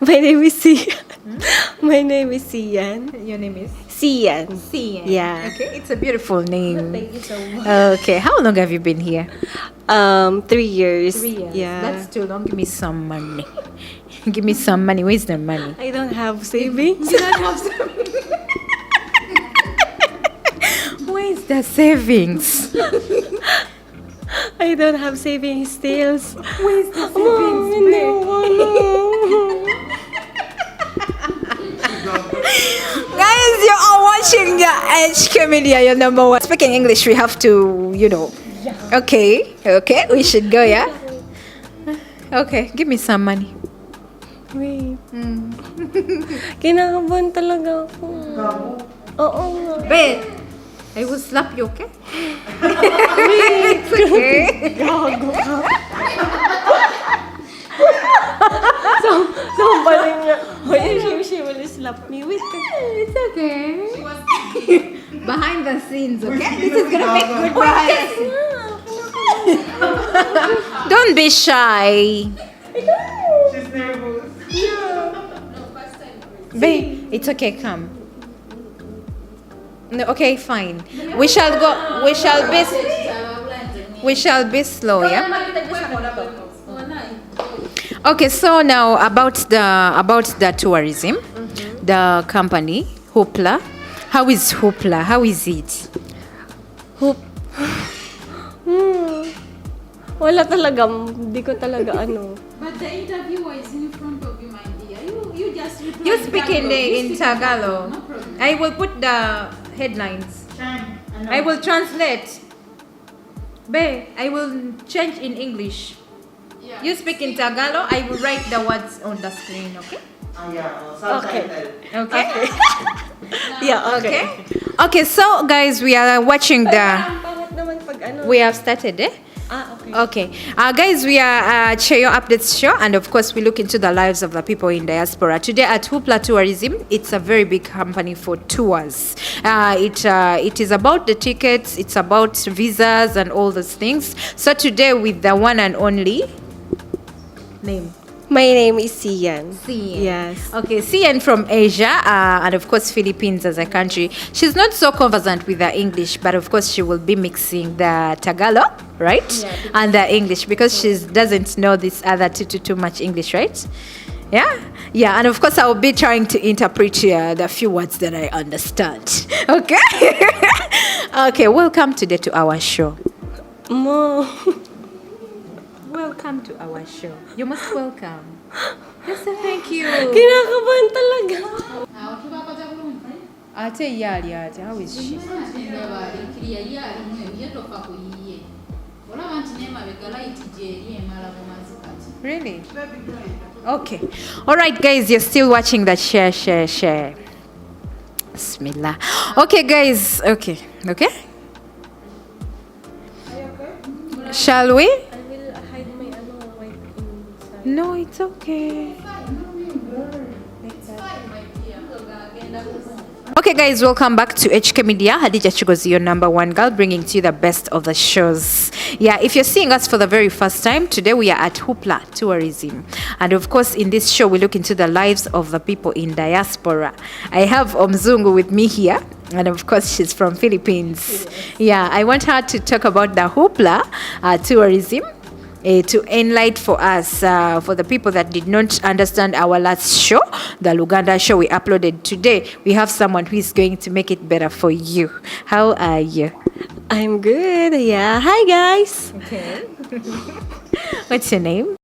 My name is Sian. My name is Sian. Your name is? Sian. Sian. Yeah. Okay, it's a beautiful name. Thank you so much. Okay, how long have you been here? 3 years. 3 years. Yeah. That's too long. Give me some money. Give me some money. Where's the money? I don't have savings. You don't have some. Where's the savings? I don't have savings still. Where's the savings? Guys, you are watching the HK Media, your number one. Speaking English, we have to, Okay, we should go, yeah? Okay, give me some money. Wait. Kinakabahan talaga ako. Oo nga. Babe, I will slap you, okay? It's okay. Gago ka. So balik niya. She will slap me. Wait. It's okay. Behind the scenes, okay? This is gonna make good behind the scenes. Don't be shy. She's nervous. Babe, it's okay, come. No, okay, fine. We shall be slow, yeah? Okay, so now about the tourism, the company, Hoopla. How is Hoopla? How is it? Wala talaga. Hindi ko talaga ano. But the interviewer is in front of you, my dear. You just reply. You speak in Tagalog. No problem. I will put the headlines. I will translate. Babe, I will change in English. Yeah. You speak in Tagalog, I will write the words on the screen, okay? Okay. Okay? Yeah, okay. Okay, so guys, we are watching the... Ang pangit naman pag ano. We have started, eh? Okay. Okay. Guys, we are Cheyo Updates Show, and of course, we look into the lives of the people in diaspora. Today at Hoopla Tourism, it's a very big company for tours. It is about the tickets, it's about visas and all those things. So today with the one and only name. My name is Sian. Sian. Yes. Okay, Sian from Asia, and of course Philippines as a country. She's not so conversant with the English, but of course she will be mixing the Tagalog, right? Yeah, and the English because she doesn't know this other too much English, right? Yeah, yeah, and of course I will be trying to interpret the few words that I understand. Okay. Okay, welcome today to our show. Mo. Welcome to our show. You must welcome. Just say thank you. Kinakabahan talaga. Atya, how is she? Really? Okay. All right, guys, you're still watching the share. Bismillah. Okay, guys. Okay. Shall we? I will hide my white inside. No, it's okay. Okay, guys, welcome back to HK Media. Hadijja Kigozi, your number one girl, bringing to you the best of the shows. Yeah, if you're seeing us for the very first time, today we are at Hoopla Tourism. And of course, in this show, we look into the lives of the people in diaspora. I have Omzungu with me here. And of course, she's from Philippines. Yeah, I want her to talk about the Hoopla Tourism. To enlighten for us, for the people that did not understand our last show, the Luganda show we uploaded today, we have someone who is going to make it better for you. How are you? I'm good. Yeah. Hi, guys. Okay. What's your name?